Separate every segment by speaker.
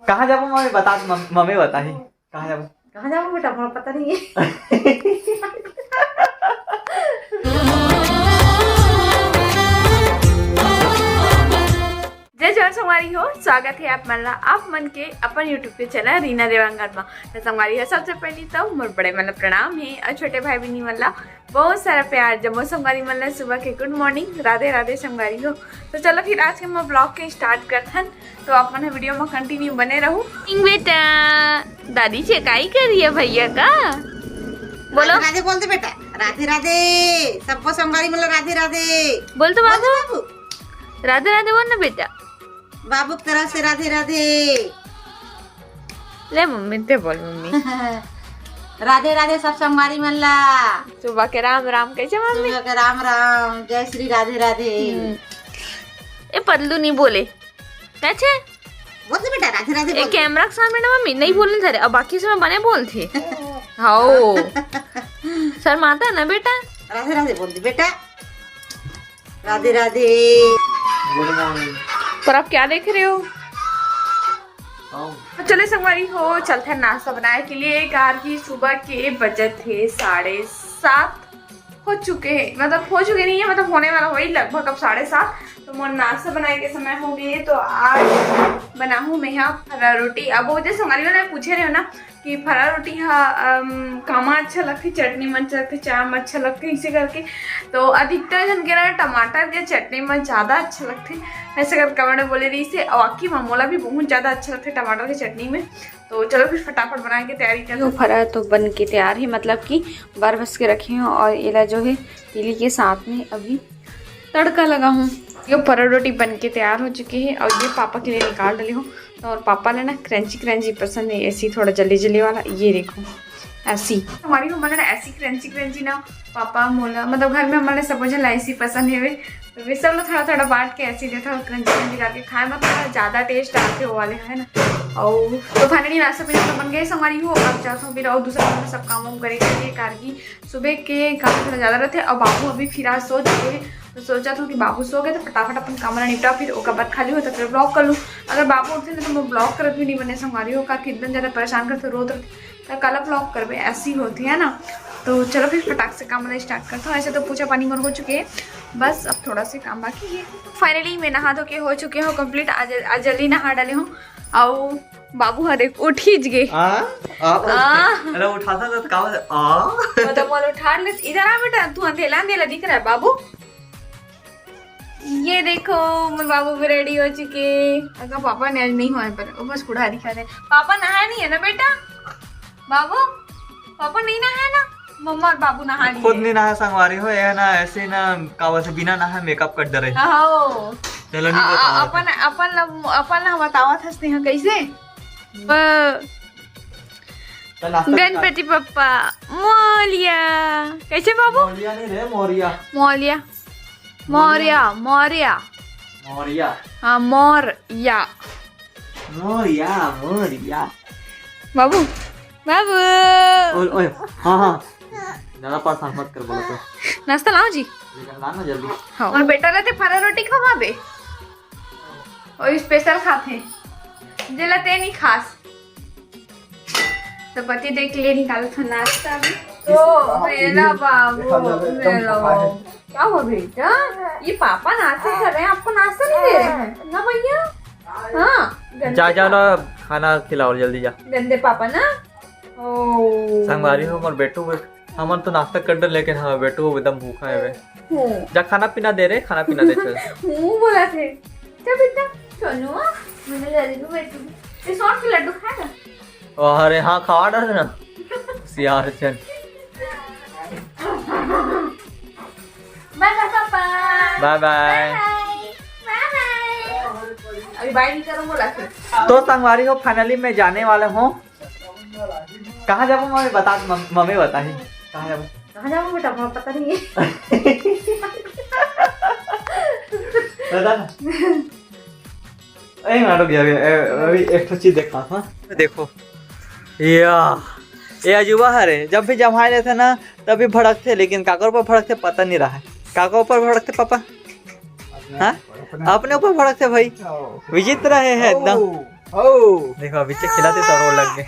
Speaker 1: कहाँ जाऊँ मम्मी बता, मम्मी बता ही कहाँ जाऊँ।
Speaker 2: कहाँ जाऊँ बेटा, मुझे पता नहीं है। जय जवान संगवारी हो, स्वागत है आप मन के अपन यूट्यूब पे चैनल रीना देवांगन में। तो संगवारी है सबसे पहले तो मोर बड़े मतलब प्रणाम है और छोटे भाई बहनी मतलब बहुत सारा प्यार जमो संगवारी मतलब सुबह के गुड मॉर्निंग राधे राधे संगवारी हो। तो चलो फिर आज के मैं ब्लॉग के स्टार्ट करथन, तो आप मन वीडियो में कंटिन्यू बने रहो। बेटा दादी चेकाई कर रही है भैया का, बोलो
Speaker 3: राधे बोलते बेटा, राधे राधे सबको संगवारी मतलब राधे राधे
Speaker 2: बोल तो बाबू, राधे राधे बोल ना बेटा,
Speaker 3: बाबू की तरफ से राधे राधे।
Speaker 2: ले मम्मी ते बोल मम्मी।
Speaker 3: राधे राधे सब संगवारी मल्ला,
Speaker 2: सुबह के राम राम कैसे मम्मी,
Speaker 3: सुबह के राम राम, जय श्री राधे राधे।
Speaker 2: ए पल्लू नहीं बोले कैसे
Speaker 3: बोलते बेटा राधे राधे
Speaker 2: ए कैमरा के सामने ना मम्मी नहीं बोलने सारे, अब बाकी समय बने बोलते। हाओ सर माता ना बेटा,
Speaker 3: राधे राधे बोलते बेटा, राधे राधे।
Speaker 2: पर आप क्या देख रहे हो? चले संगवारी हो, चलते हैं नाश्ता बनाने के लिए। कार की सुबह के बजे थे 7:30 हो चुके हैं, मतलब हो चुके नहीं है, मतलब होने वाला वही लगभग अब 7:30। तो मोर नाश्ता बनाने के समय हो गए। तो आज बना हूँ मैं यहाँ फरा रोटी। अब वो जैसे संगवारी ने पूछे रहे हो ना कि फरा रोटी कामा अच्छा लगती, चटनी में अच्छा लगती, चाय में अच्छा लगती, इसे करके। तो अधिकतर जन के ना टमाटर के चटनी में ज़्यादा अच्छा लगती, ऐसे करके कमेंट में बोले रही से। वाकई मामोला भी बहुत ज़्यादा अच्छा लगता है टमाटर की चटनी में। तो चलो फिर फटाफट बनाने की तैयारी कर लो। फरा तो बन के तैयार है, मतलब कि बार बस के रखी हूँ और इला जो है तिली के साथ में अभी तड़का लगा हूँ। ये फरा रोटी बन के तैयार हो चुकी है और ये पापा के लिए निकाल डाली हूँ। तो और पापा ने ना क्रंची क्रंची पसंद है, ऐसी थोड़ा जल्दी जल्दी वाला। ये देखो ऐसी हमारी हमारे ना ऐसी क्रंची क्रंची ना पापा मोला, मतलब घर में हमारे सब जन ऐसी पसंद है। वे सब लोग थोड़ा थोड़ा बांट के ऐसी देता और क्रंची क्रंची करके खाए में थोड़ा ज़्यादा टेस्ट आते वो वाले है ना। और तो फाइनली नाश्ता पीना तो बन गए हमारी हो। अब चाहता हूँ फिर और दूसरा सब काम वाम करेंगे। कार की सुबह के काम थोड़ा ज़्यादा रहते और बाबू अभी फिर आज सो चुके हैं। तो सोचा था कि बाबू सो गए तो फटाफट अपन काम निपटा, फिर ओका बाद खाली हो तो फिर ब्लॉग कर लूँ। अगर बाबू उठते ना तो मैं ब्लॉग करत भी नहीं बने संगवारी हो का, कितना ज़्यादा परेशान करते रोत रहते, तो कल ब्लॉग करवे ऐसी होती है ना। तो चलो फिर फटाक से काम स्टार्ट करता हूँ। ऐसे तो पूजा पानी मर हो चुके हैं, बस अब थोड़ा सा काम बाकी है। फाइनली मैं नहा धो के हो चुके हो कंप्लीट, आज जल्दी नहा डाले हूँ। और बाबू हरे उठ ही गए।
Speaker 1: अरे उठाता तो काम
Speaker 2: मतलब मोल उठा ले। इधर आ बेटा, तू अंधेला अंधेला दिख रहा है बाबू। ये देखो मैं बाबू भी रेडी हो चुके। अगर पापा ने आज नहीं हुआ पर वो बस कुड़ा दिखा रहे। पापा नहाया नहीं है ना बेटा, बाबू पापा नहीं नहाया ना, मम्मा और बाबू नहा लिए।
Speaker 1: खुद नहीं नहा संगवारी हो या ना ऐसे ना कावा से बिना नहा मेकअप कर दे रहे। चलो नहीं
Speaker 2: अपन बतावा था स्नेहा कैसे गणपति पप्पा मोलिया कैसे बाबू,
Speaker 1: मोरिया नहीं रे, मोरिया
Speaker 2: मोलिया मोरिया मोरिया
Speaker 1: मोरिया,
Speaker 2: हाँ मोरिया
Speaker 1: मोरिया मोरिया।
Speaker 2: बाबू बाबू
Speaker 1: ओए हाँ हाँ ज़्यादा परेशान मत कर, बोलो तो
Speaker 2: नाश्ता लाओ जी,
Speaker 1: लाना जल्दी।
Speaker 2: हाँ और बेटा रहते फरा रोटी खवा बे और स्पेशल खाते जलाते नहीं खास। तो पति देख ले निकालो था नाश्ता भी। तो मेरा बाबू मेरा क्या हो बेटा, ये पापा नाश्ता कर रहे हैं, आपको नाश्ता नहीं दे रहे हैं ना भैया। हाँ
Speaker 1: जा ना खाना खिलाओ जल्दी जा।
Speaker 2: गंदे पापा ना
Speaker 1: संगवारी हो मोर बेटू हमन तो नाश्ता कर दे, लेकिन हाँ बेटू एकदम भूखा है वे। जा खाना पीना दे रे, खाना पीना दे चल।
Speaker 2: हूँ बोला थे क्या बेटा, चलो मैंने ले ली बेटू ये सॉस के लड्डू खाएगा।
Speaker 1: अरे हाँ खा डाल ना सियार चल।
Speaker 2: बाय बाय पापा,
Speaker 1: बाय बाय।
Speaker 2: अभी बाय नहीं करूँ बोला थे।
Speaker 1: तो संगवारी हो फाइनली मैं जाने वाला हूँ। कहाँ जाऊँ मम्मी बता, मम्मी बता ही कहाँ जाऊँ।
Speaker 2: कहाँ जाऊँ बेटा, मुझे पता नहीं है।
Speaker 1: बता ना। अभी एक तो चीज देखा था, देखो ये अजूबा है। जब भी जमाए लेते ना तभी भड़कते, लेकिन काकर ऊपर भड़कते पता नहीं रहा है। काका ऊपर भड़कते पापा, हाँ अपने ऊपर भड़कते भाई, विचित्र है एकदम। देखो अभी से खिलाते तो रोड लग गए।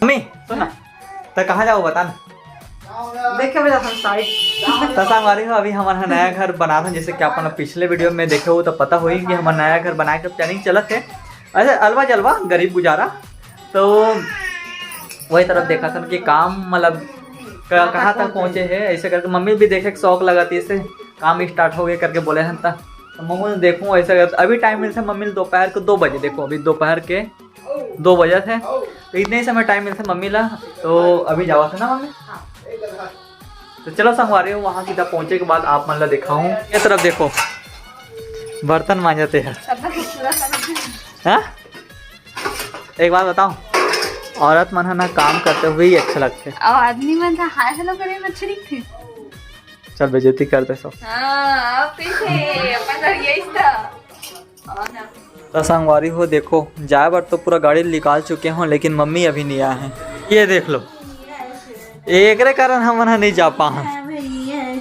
Speaker 1: मम्मी सुना तो कहाँ जाओ बता ना।
Speaker 3: देखे बजा हम साइड
Speaker 1: तो संगवारी हो अभी हमारा नया घर बना था, जैसे कि अपन पिछले वीडियो में देखे हो तो पता हुई कि हमारा नया घर बना के प्लानिंग चलत है। ऐसे अलवा जलवा गरीब गुजारा, तो वही तरफ देखा था कि काम मतलब कहाँ तक पहुँचे हैं। ऐसे करके मम्मी भी देखे शौक लगाती है, इससे काम स्टार्ट हो गए करके बोले हैं। तो मम्मी देखूँ ऐसा करते अभी टाइम मिलता है मम्मी दोपहर को 2 बजे। देखो अभी दोपहर के 2 बजे थे, तो इतने ही समय टाइम मिलता मम्मी ला। तो अभी जावा था ना मम्मी। तो चलो संगवारी हो वहाँ सीधा पहुँचे के बाद आप मतलब दिखाऊँ। ये तरफ देखो बर्तन मांजते हैं। हाँ एक बात बताओ, औरत मन है ना काम करते हुए ही अच्छा लगते,
Speaker 2: और आदमी मन था हाय हेलो करे में अच्छे दिखते।
Speaker 1: चल बेइज्जती करते सब।
Speaker 2: हाँ पीछे अपन तो यही था।
Speaker 1: तो संगवारी हो देखो जाए बार तो पूरा गाड़ी निकाल चुके हों, लेकिन मम्मी अभी नहीं आए हैं। ये देख लो एक कारण हम नहीं जा पा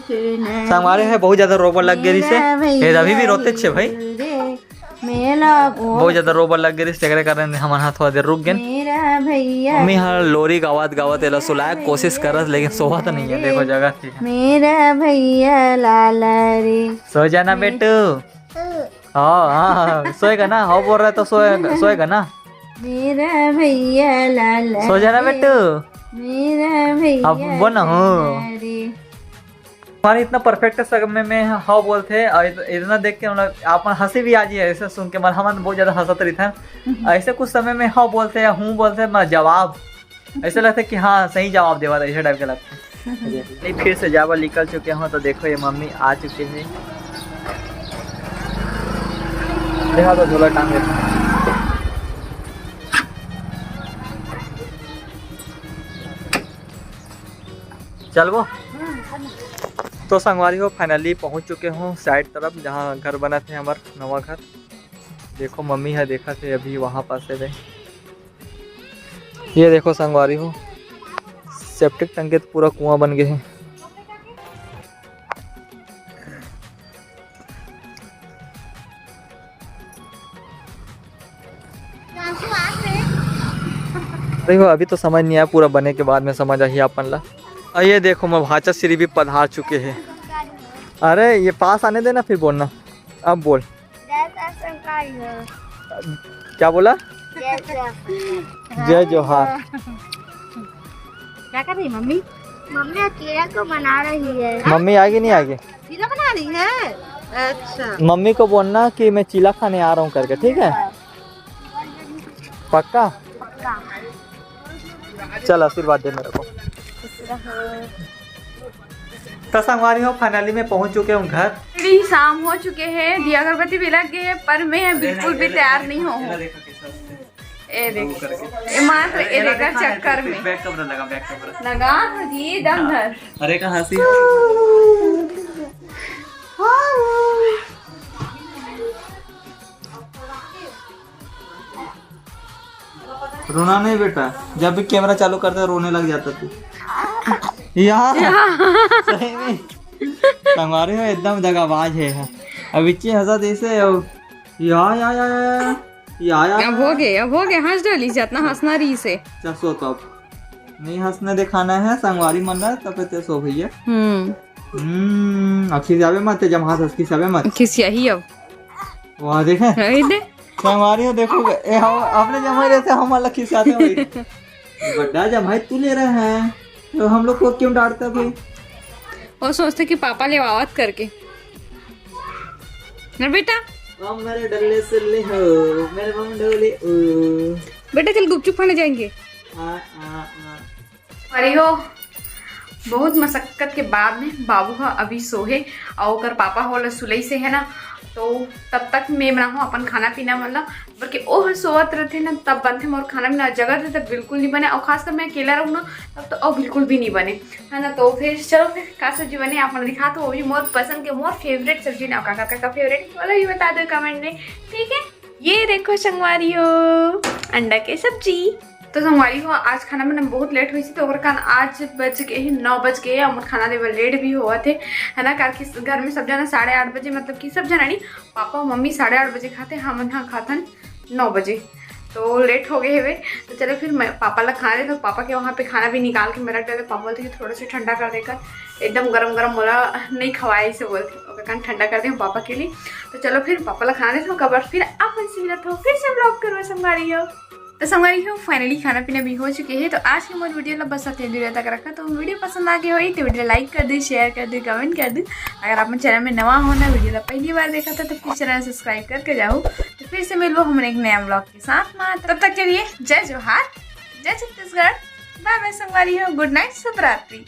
Speaker 1: संगवारी है। बहुत ज्यादा रोबर लग गई से, अभी भी रोते छे भाई। बहुत ज्यादा रोबर लग गई से कारण हम थोड़ा देर रुक गए। मम्मी हर लोरी गावत गावत एला सुलाए कोशिश करत, लेकिन सोवा तो नहीं है। देखो जगह ठीक है।
Speaker 3: मेरा भैया लाला रे
Speaker 1: सो जाना बेटू। हाँ सोएगा ना। हाँ बोल रहा है तो सोएगा ना।
Speaker 3: मेरा भैया लाला
Speaker 1: सो जाना बेटू।
Speaker 3: मेरा भैया
Speaker 1: अब वो ना हो हमारे इतना परफेक्ट समय में हाँ बोलते और इतना देख के मतलब आप हंसी भी आ जी है ऐसे सुन के। मतलब हम बहुत ज्यादा हंसत रही था ऐसे कुछ समय में हाँ बोलते या हूँ बोलते मतलब जवाब ऐसे लगता है कि हाँ सही जवाब देवा ऐसे टाइप के लगता है। फिर से जावा निकल चुके हों तो देखो ये मम्मी आ चुके हैं। देखा तो झोला टांग देता। चल वो तो संगवारी हो फाइनली पहुंच चुके हों साइड तरफ जहां घर बना थे हमारा नवा घर। देखो मम्मी है देखा थे अभी वहां पास है। ये देखो संगवारी हो सेप्टिक टंकी तो पूरा कुआं बन गए हैं। देखो अभी तो समझ नहीं आया, पूरा बने के बाद में समझ आई अपन ला। और ये देखो मभाचा श्री भी पधार चुके हैं। अरे ये पास आने देना फिर बोलना। अब बोल क्या बोला। जय जोहार।
Speaker 3: क्या कर रही मम्मी?
Speaker 4: मम्मी अकेला को बना रही है।
Speaker 1: मम्मी आगे नहीं आगे
Speaker 3: चीला बना रही है। अच्छा
Speaker 1: मम्मी को बोलना कि मैं चीला खाने आ रहा हूँ करके, ठीक है पक्का। चल आशीर्वाद दे मेरे को। तो संगवारी हो फाइनली में पहुंच चुके हूँ घर।
Speaker 2: मेरी शाम हो चुके हैं, दिया अगरबत्ती भी लग गए हैं, पर मैं बिल्कुल भी तैयार नहीं हूँ। ये देख ये मात्र ये देखा चक्कर में
Speaker 1: बैक कैमरा लगा, बैक कैमरा
Speaker 2: लगा तो जी दम धर।
Speaker 1: अरे का हंसी रोना नहीं बेटा, जब भी कैमरा चालू करता रोने लग जाता तू। यहाँ सही में तुम्हारे हो एकदम दगाबाज है। अब इच्छे हंसा देसे
Speaker 2: अब हो गए हंस डाली जितना हंसना रही से।
Speaker 1: चल सो तो अब नहीं हंसने दिखाना है संगवारी मन रहा तब ते सो भैया। अब खिसियावे मत जब हाथ हंस खिसियावे मत
Speaker 2: खिसिया ही अब
Speaker 1: वहाँ देखे
Speaker 2: दे
Speaker 1: संगवारी हो देखो हम अपने जमाई रहते हम अलग खिसियाते हैं। बड़ा जमाई तू ले रहे हैं तो हम लोग को क्यों डांटता भाई।
Speaker 2: और सोचते कि पापा ले आवत करके ना बेटा।
Speaker 1: मेरे डल्ले से ले हो मेरे बम डोले ओ
Speaker 2: बेटा चल गुपचुप खाने जाएंगे। अरे हो बहुत मशक्कत के बाद में बाबू हा अभी सोहे और ओकर पापा होला सुलई से है ना, तो तब तक मैं बनाऊँ अपन खाना पीना मतलब बल्कि ओह सोवत रहते ना तब बनते मोर खाना पीना। जगह थे तब बिल्कुल नहीं बने और खासकर मैं अकेला रहूँ ना तब तो और बिल्कुल भी नहीं बने है ना। तो फिर चलो फिर का सब्जी बने आप दिखा तो वो भी मोर पसंद के मोर फेवरेट सब्जी ना का फेवरेट वाला भी बता दो कमेंट में, ठीक है। ये देखो संगवारी हो अंडा के सब्जी। तो संगवारी हो आज खाना में बहुत लेट हुई थी तो खाना आज बज गए 9 बज गए और खाना देवर लेट भी हुआ थे है ना। कारण कि घर में सब जना 8:30 बजे मतलब कि सब जना नहीं पापा मम्मी 8:30 बजे खाते हम यहाँ खातन 9 बजे। तो तो लेट हो गए हुए। तो चलो फिर मैं पापा ला खा रहे, तो पापा के वहाँ पे खाना भी निकाल के मेरा डाले। पापा बोलते कि थोड़ा सा ठंडा कर देकर, एकदम गरम गरम बोला नहीं खवाए से बोलते कारण ठंडा कर दे पापा के लिए। तो चलो फिर पापा ला खाने थे कबर, फिर आप से मिला था, फिर से ब्लॉग करो संगारी हो। तो संगारी हो फाइनली खाना पीना भी हो चुके हैं। तो आज की मोर वीडियो ला बस देर तक रखा। तो वीडियो पसंद आ गई हो तो वीडियो लाइक कर दी, शेयर कर दी, कमेंट कर दी। अगर आप चैनल में नवा होना, वीडियो ला पहली बार देखा था तो फिर चैनल सब्सक्राइब करके जाओ। तो फिर से मिलो हम एक नया ब्लॉग के साथ में। तब तक के लिए जय जोहार, जय छत्तीसगढ़, बाय बाय संगवारी हो, गुड नाइट, शुभ रात्रि।